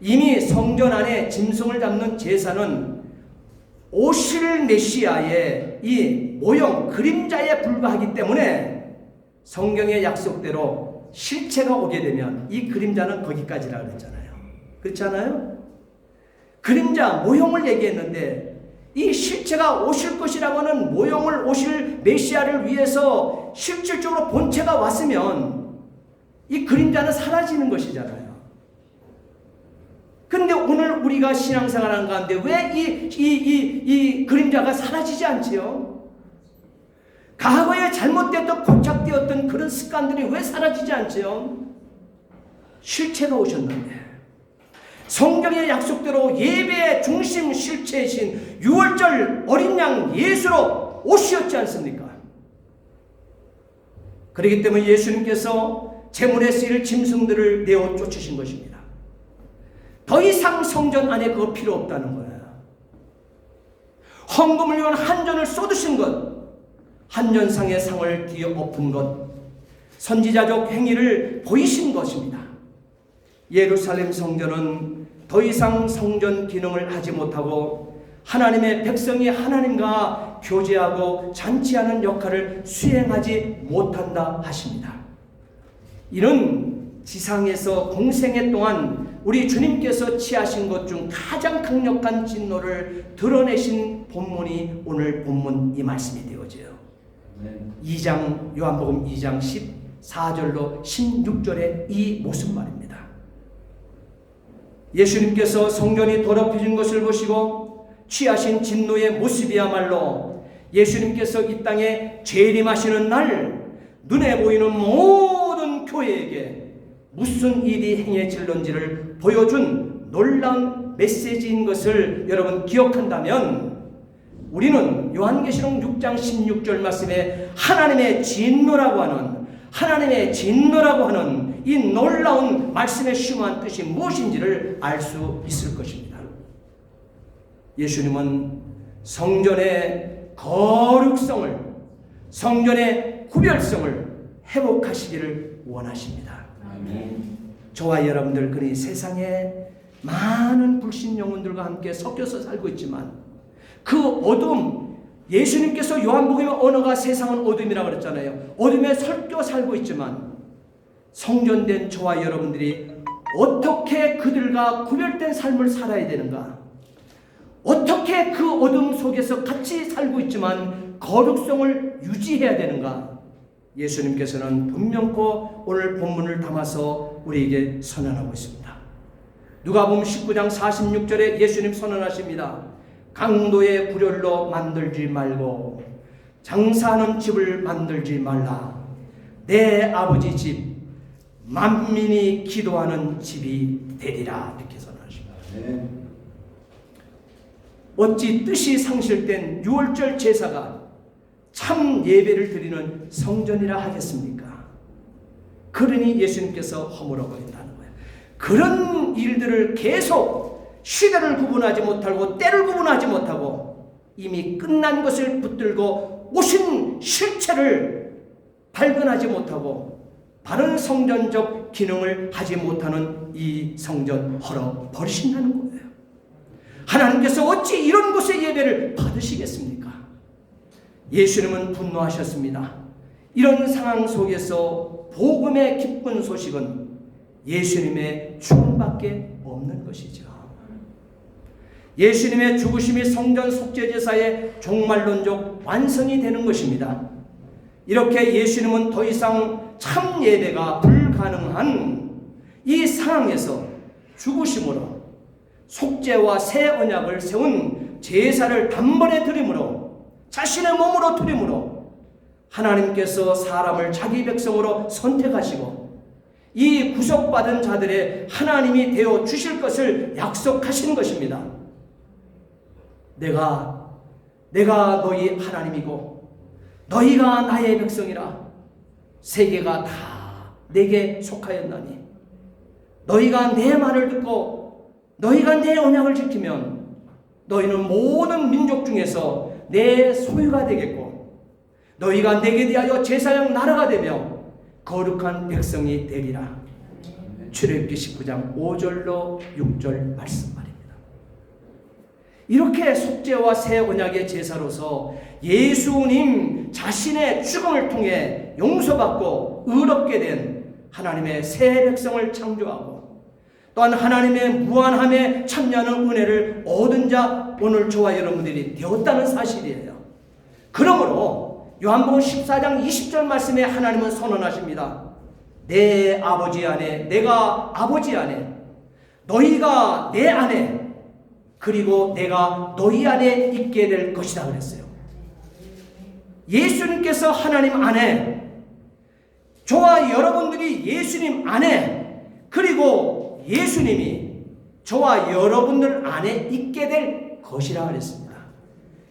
Speaker 1: 이미 성전 안에 짐승을 잡는 제사는 오실 메시아의 이 모형, 그림자에 불과하기 때문에 성경의 약속대로 실체가 오게 되면 이 그림자는 거기까지라 그랬잖아요. 그렇지 않아요? 그림자, 모형을 얘기했는데 이 실체가 오실 것이라고 하는 모형을, 오실 메시아를 위해서 실질적으로 본체가 왔으면 이 그림자는 사라지는 것이잖아요. 근데 오늘 우리가 신앙생활하는 가운데 왜 이 그림자가 사라지지 않지요? 과거에 잘못되었던, 고착되었던 그런 습관들이 왜 사라지지 않지요? 실체가 오셨는데, 성경의 약속대로 예배의 중심 실체이신 6월절 어린 양 예수로 오시었지 않습니까? 그렇기 때문에 예수님께서 제물에 쓰일 짐승들을 내어 쫓으신 것입니다. 더 이상 성전 안에 그거 필요 없다는 거예요. 헌금을 위한 한전을 쏟으신 것, 한전상의 상을 뒤엎은 것, 선지자적 행위를 보이신 것입니다. 예루살렘 성전은 더 이상 성전 기능을 하지 못하고 하나님의 백성이 하나님과 교제하고 잔치하는 역할을 수행하지 못한다 하십니다. 이는 지상에서 공생애 동안 우리 주님께서 취하신 것 중 가장 강력한 진노를 드러내신 본문이 오늘 본문 이 말씀이 되어져요. 2장, 요한복음 2장 14절로 16절의 이 모습 말입니다. 예수님께서 성전이 더럽혀진 것을 보시고 취하신 진노의 모습이야말로 예수님께서 이 땅에 재림하시는 날 눈에 보이는 모든 교회에게 무슨 일이 행해질런지를 보여준 놀라운 메시지인 것을 여러분 기억한다면 우리는 요한계시록 6장 16절 말씀에 하나님의 진노라고 하는 이 놀라운 말씀의 심오한 뜻이 무엇인지를 알 수 있을 것입니다. 예수님은 성전의 거룩성을, 성전의 구별성을 회복하시기를 원하십니다. 저와 여러분들, 그러니 세상에 많은 불신 영혼들과 함께 섞여서 살고 있지만 그 어둠, 예수님께서 요한복음의 언어가 세상은 어둠이라고 그랬잖아요. 어둠에 섞여 살고 있지만 성전된 저와 여러분들이 어떻게 그들과 구별된 삶을 살아야 되는가, 어떻게 그 어둠 속에서 같이 살고 있지만 거룩성을 유지해야 되는가, 예수님께서는 분명코 오늘 본문을 담아서 우리에게 선언하고 있습니다. 누가복음 19장 46절에 예수님 선언하십니다. 강도의 불혈로 만들지 말고 장사하는 집을 만들지 말라. 내 아버지 집 만민이 기도하는 집이 되리라. 이렇게 선언하십니다. 어찌 뜻이 상실된 6월절 제사가 참 예배를 드리는 성전이라 하겠습니까? 그러니 예수님께서 허물어버린다는 거예요. 그런 일들을 계속 시대를 구분하지 못하고 때를 구분하지 못하고 이미 끝난 것을 붙들고 오신 실체를 발견하지 못하고 바른 성전적 기능을 하지 못하는 이 성전 헐어 버리신다는 거예요. 하나님께서 어찌 이런 곳의 예배를 받으시겠습니까? 예수님은 분노하셨습니다. 이런 상황 속에서 복음의 기쁜 소식은 예수님의 죽음밖에 없는 것이죠. 예수님의 죽으심이 성전 속죄제사의 종말론적 완성이 되는 것입니다. 이렇게 예수님은 더 이상 참 예배가 불가능한 이 상황에서 죽으심으로 속죄와 새 언약을 세운 제사를 단번에 드림으로, 자신의 몸으로 드림으로 하나님께서 사람을 자기 백성으로 선택하시고 이 구속받은 자들의 하나님이 되어 주실 것을 약속하신 것입니다. 내가 너희 하나님이고 너희가 나의 백성이라. 세계가 다 내게 속하였나니 너희가 내 말을 듣고 너희가 내 언약을 지키면 너희는 모든 민족 중에서 내 소유가 되겠고 너희가 내게 대하여 제사장 나라가 되며 거룩한 백성이 되리라. 출애굽기 19장 5절로 6절 말씀 말입니다. 이렇게 속죄와 새 언약의 제사로서 예수님 자신의 죽음을 통해 용서받고 의롭게 된 하나님의 새 백성을 창조하고 또한 하나님의 무한함에 참여하는 은혜를 얻은 자 오늘 저와 여러분들이 되었다는 사실이에요. 그러므로 요한복음 14장 20절 말씀에 하나님은 선언하십니다. 내 아버지 안에 내가 아버지 안에 너희가 내 안에 그리고 내가 너희 안에 있게 될 것이다 그랬어요. 예수님께서 하나님 안에 저와 여러분들이 예수님 안에 그리고 예수님이 저와 여러분들 안에 있게 될 것이라 그랬습니다.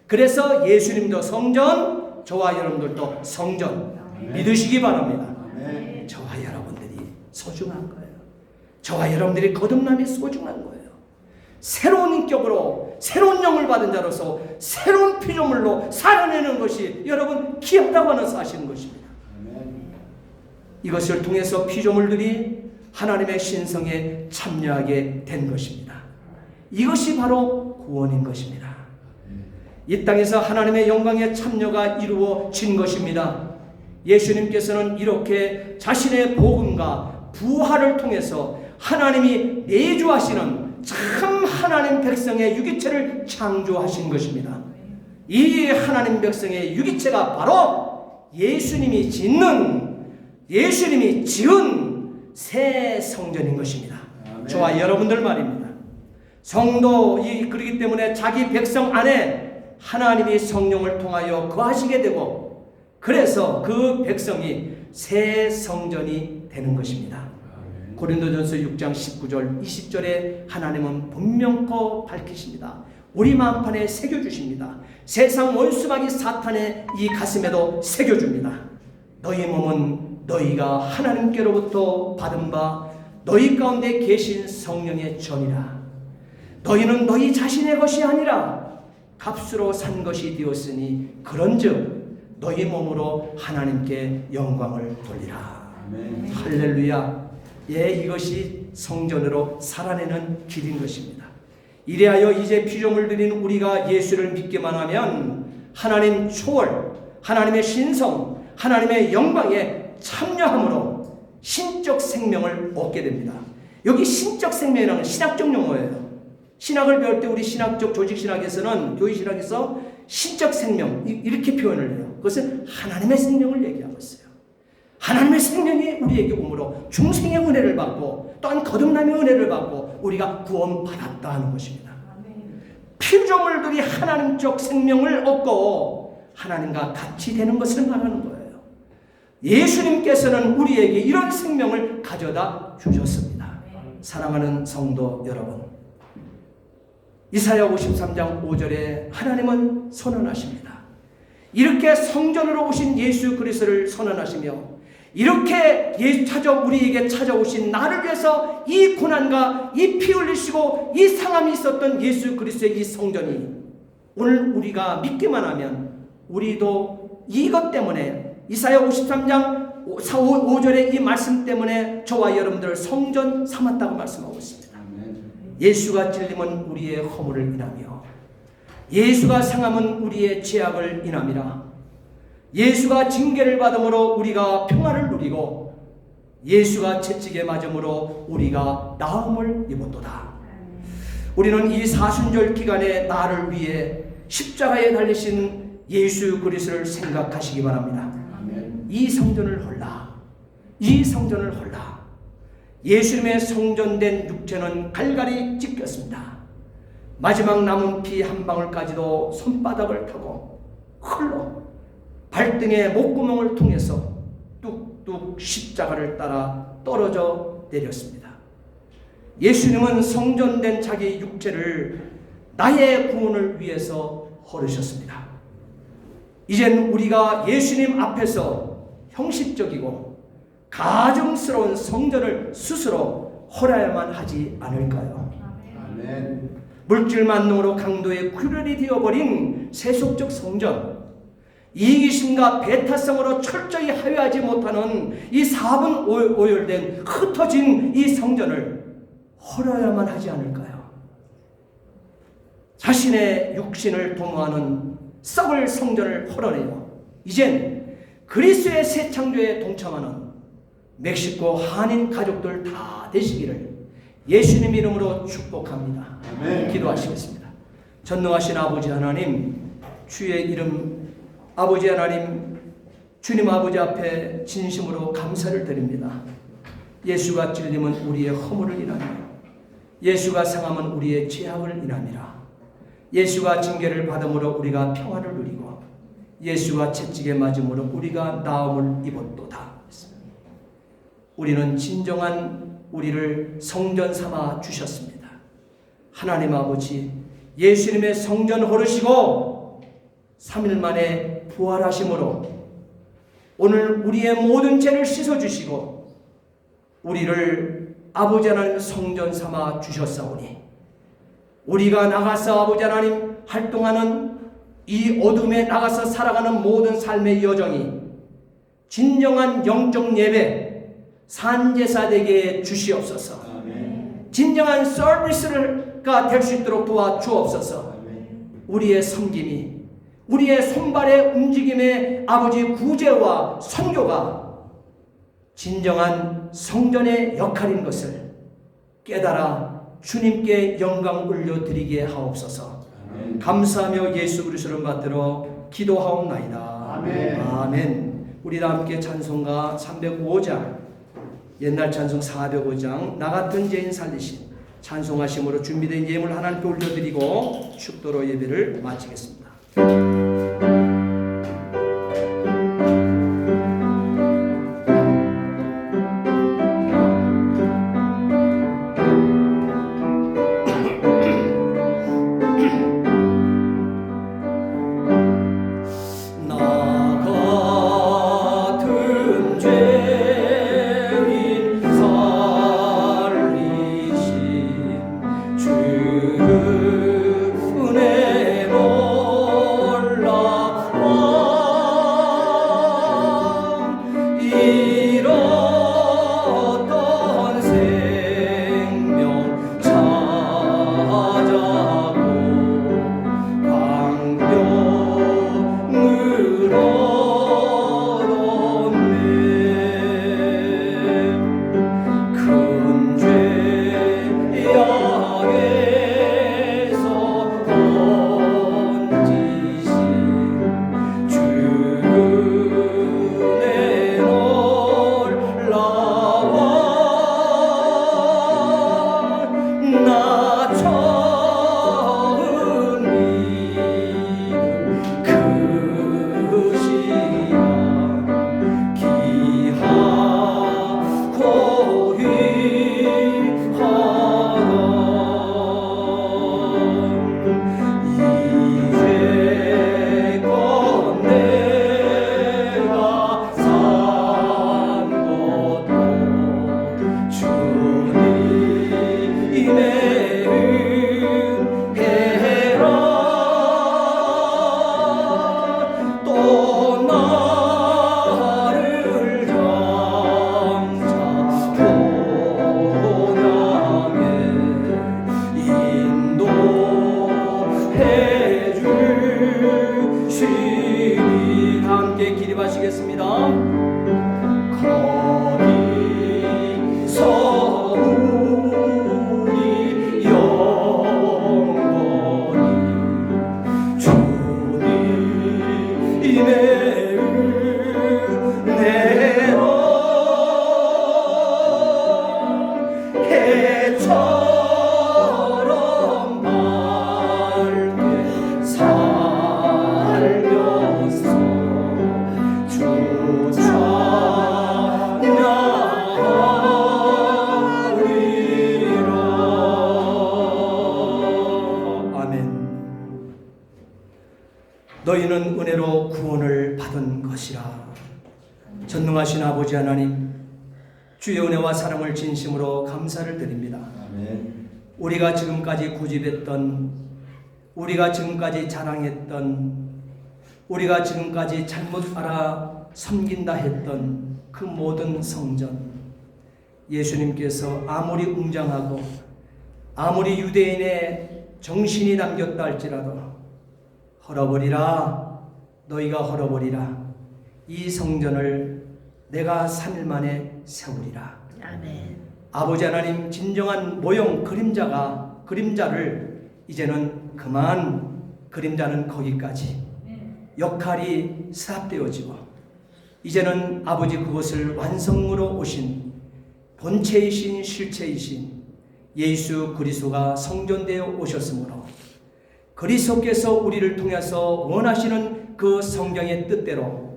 Speaker 1: 그래서 예수님도 성전, 저와 여러분들도 성전 믿으시기 바랍니다. 저와 여러분들이 소중한 거예요. 저와 여러분들이 거듭남이 소중한 거예요. 새로운 인격으로 새로운 영을 받은 자로서 새로운 피조물로 살아내는 것이 여러분 귀하다고 하는 사실인 것입니다. 이것을 통해서 피조물들이 하나님의 신성에 참여하게 된 것입니다. 이것이 바로 구원인 것입니다. 이 땅에서 하나님의 영광의 참여가 이루어진 것입니다. 예수님께서는 이렇게 자신의 복음과 부활을 통해서 하나님이 내주하시는 참 하나님 백성의 유기체를 창조하신 것입니다. 이 하나님 백성의 유기체가 바로 예수님이 지은 새 성전인 것입니다. 저와 여러분들 말입니다. 그렇기 때문에 자기 백성 안에 하나님이 성령을 통하여 거하시게 되고 그래서 그 백성이 새 성전이 되는 것입니다. 고린도전서 6장 19절 20절에 하나님은 분명코 밝히십니다. 우리 마음판에 새겨주십니다. 세상 원수마귀 사탄의 이 가슴에도 새겨줍니다. 너희 몸은 너희가 하나님께로부터 받은 바 너희 가운데 계신 성령의 전이라. 너희는 너희 자신의 것이 아니라 값으로 산 것이 되었으니 그런즉 너희 몸으로 하나님께 영광을 돌리라. 아멘. 할렐루야. 예, 이것이 성전으로 살아내는 길인 것입니다. 이래하여 이제 피조물들인 우리가 예수를 믿기만 하면 하나님 초월, 하나님의 신성, 하나님의 영광에 참여함으로 신적 생명을 얻게 됩니다. 여기 신적 생명이라는 신학적 용어예요. 신학을 배울 때 우리 신학적 조직신학에서는 교회신학에서 신적 생명 이렇게 표현을 해요. 그것은 하나님의 생명을 얘기하고 있어요. 하나님의 생명이 우리에게 오므로 중생의 은혜를 받고 또한 거듭남의 은혜를 받고 우리가 구원받았다 하는 것입니다. 피조물들이 하나님적 생명을 얻고 하나님과 같이 되는 것을 말하는 거예요. 예수님께서는 우리에게 이런 생명을 가져다 주셨습니다. 사랑하는 성도 여러분, 이사야 53장 5절에 하나님은 선언하십니다. 이렇게 성전으로 오신 예수 그리스도를 선언하시며 이렇게 우리에게 찾아오신 나를 위해서 이 고난과 이 피 흘리시고 이 상함이 있었던 예수 그리스도의 이 성전이 오늘 우리가 믿기만 하면 우리도 이것 때문에 이사야 53장 5절의 이 말씀 때문에 저와 여러분들을 성전 삼았다고 말씀하고 있습니다. 예수가 찔림은 우리의 허물을 인하며 예수가 상함은 우리의 죄악을 인함이라. 예수가 징계를 받음으로 우리가 평화를 누리고 예수가 채찍에 맞음으로 우리가 나음을 입었도다. 우리는 이 사순절 기간에 나를 위해 십자가에 달리신 예수 그리스도를 생각하시기 바랍니다. 이 성전을 헐라. 예수님의 성전된 육체는 갈갈이 찢겼습니다. 마지막 남은 피 한 방울까지도 손바닥을 타고 흘러 발등의 목구멍을 통해서 뚝뚝 십자가를 따라 떨어져 내렸습니다. 예수님은 성전된 자기 육체를 나의 구원을 위해서 헐으셨습니다. 이젠 우리가 예수님 앞에서 형식적이고 가증스러운 성전을 스스로 헐어야만 하지 않을까요? 아멘. 물질 만능으로 강도의 굴혈이 되어버린 세속적 성전, 이기심과 배타성으로 철저히 하회하지 못하는 이 사분 오열된 흩어진 이 성전을 헐어야만 하지 않을까요? 자신의 육신을 도모하는 썩을 성전을 헐어내요. 이젠 그리스도의 새 창조에 동참하는 멕시코 한인 가족들 다 되시기를 예수님 이름으로 축복합니다. 기도하시겠습니다. 전능하신 아버지 하나님, 주의 이름 아버지 하나님, 주님 아버지 앞에 진심으로 감사를 드립니다. 예수가 찔림은 우리의 허물을 인하며, 예수가 상함은 우리의 죄악을 인하니라. 예수가 징계를 받음으로 우리가 평화를 누리고, 예수가 채찍에 맞음으로 우리가 나음을 입었도다. 우리는 진정한 우리를 성전 삼아 주셨습니다. 하나님 아버지, 예수님의 성전 헐으시고 3일 만에 부활하심으로 오늘 우리의 모든 죄를 씻어주시고 우리를 아버지 하나님 성전 삼아 주셨사오니, 우리가 나가서 아버지 하나님 활동하는 이 어둠에 나가서 살아가는 모든 삶의 여정이 진정한 영적 예배, 산제사 되게 주시옵소서. 진정한 서비스가 될 수 있도록 도와주옵소서. 우리의 섬김이, 우리의 손발의 움직임의 아버지 구제와 선교가 진정한 성전의 역할인 것을 깨달아 주님께 영광 올려드리게 하옵소서. 감사하며 예수 그리스도를 받들어 기도하옵나이다.
Speaker 2: 아멘.
Speaker 1: 아멘. 우리 다 함께 찬송가 305장, 옛날 찬송 405장 나 같은 죄인 살리신 찬송하심으로 준비된 예물 하나님께 올려드리고 축도로 예배를 마치겠습니다. 너희는 은혜로 구원을 받은 것이라. 전능하신 아버지 하나님, 주의 은혜와 사랑을 진심으로 감사를 드립니다.
Speaker 2: 아멘.
Speaker 1: 우리가 지금까지 고집했던, 우리가 지금까지 자랑했던, 우리가 지금까지 잘못 알아 섬긴다 했던 그 모든 성전, 예수님께서 아무리 웅장하고 아무리 유대인의 정신이 담겼다 할지라도 헐어버리라. 너희가 헐어버리라. 이 성전을 내가 3일 만에 세우리라.
Speaker 2: 아멘.
Speaker 1: 아버지 하나님, 진정한 모형 그림자를 이제는 그만, 그림자는 거기까지. 역할이 스탑되어지고 이제는 아버지 그것을 완성으로 오신 본체이신 실체이신 예수 그리스도가 성전되어 오셨으므로 그리스도께서 우리를 통해서 원하시는 그 성경의 뜻대로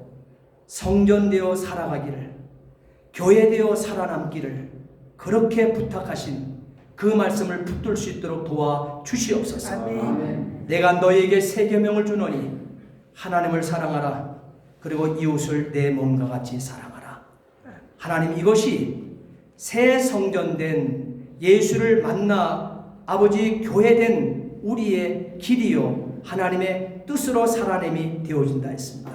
Speaker 1: 성전되어 살아가기를, 교회되어 살아남기를 그렇게 부탁하신 그 말씀을 붙들 수 있도록 도와주시옵소서.
Speaker 2: 아멘.
Speaker 1: 내가 너에게 새 계명을 주노니 하나님을 사랑하라. 그리고 이웃을 내 몸과 같이 사랑하라. 하나님, 이것이 새 성전된 예수를 만나 아버지 교회된 우리의 길이요 하나님의 뜻으로 살아냄이 되어진다 했습니다.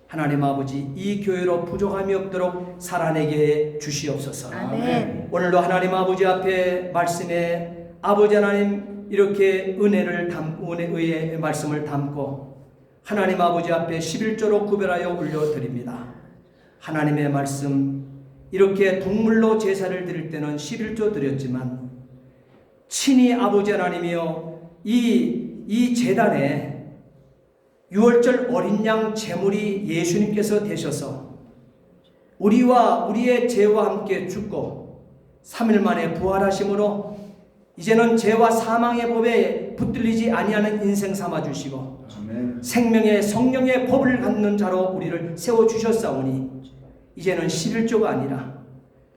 Speaker 1: 하나님 아버지, 이 교회로 부족함이 없도록 살아내게 주시옵소서.
Speaker 2: 아멘.
Speaker 1: 오늘도 하나님 아버지 앞에 말씀에 아버지 하나님 이렇게 은혜의 말씀을 담고 하나님 아버지 앞에 11조로 구별하여 올려드립니다. 하나님의 말씀, 이렇게 동물로 제사를 드릴 때는 11조 드렸지만 친히 아버지 하나님이여 이 제단에 6월절 어린 양 제물이 예수님께서 되셔서 우리와 우리의 죄와 함께 죽고 3일 만에 부활하심으로 이제는 죄와 사망의 법에 붙들리지 아니하는 인생 삼아주시고 생명의 성령의 법을 갖는 자로 우리를 세워주셨사오니 이제는 11조가 아니라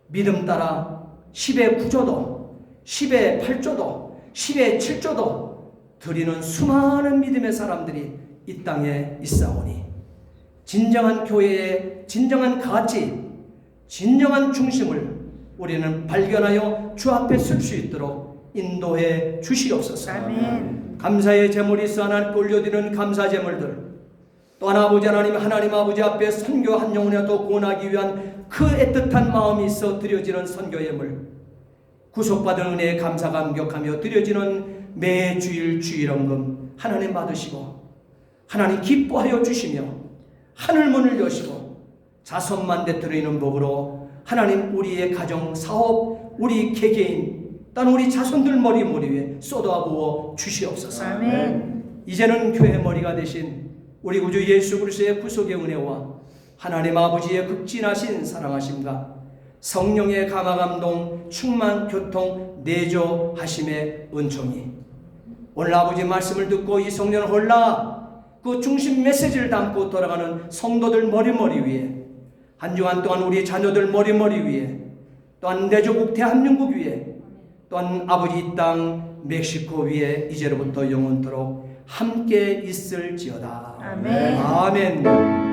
Speaker 1: 믿음 따라 10의 9조도 10의 8조도 10의 7조도 드리는 수많은 믿음의 사람들이 이 땅에 있사오니 진정한 교회의 진정한 가치, 진정한 중심을 우리는 발견하여 주 앞에 쓸 수 있도록 인도해 주시옵소서.
Speaker 2: 아멘.
Speaker 1: 감사의 제물이 있어 하나님께 올려드리는 감사 제물들, 또한 아버지 하나님, 하나님 아버지 앞에 선교 한 영혼이라도 구원하기 위한 그 애틋한 마음이 있어 드려지는 선교 예물, 구속받은 은혜에 감사 감격하며 드려지는 매주일 주일헌금 하나님 받으시고 하나님 기뻐하여 주시며 하늘 문을 여시고 자손만 되드리는 복으로 하나님 우리의 가정, 사업, 우리 개개인 또한 우리 자손들 머리 위에 쏟아 부어 주시옵소서.
Speaker 2: 아멘.
Speaker 1: 이제는 교회 머리가 되신 우리 구주 예수 그리스도의 구속의 은혜와 하나님 아버지의 극진하신 사랑하심과 성령의 감화감동 충만 교통 내조하심의 은총이 오늘 아버지 말씀을 듣고 이 성전을 홀라 그 중심 메시지를 담고 돌아가는 성도들 머리 위에, 한 주간 동안 우리 자녀들 머리 위에, 또한 내조국 대한민국 위에, 또한 아버지 이 땅 멕시코 위에 이제로부터 영원토록 함께 있을지어다.
Speaker 2: 아멘.
Speaker 1: 아멘.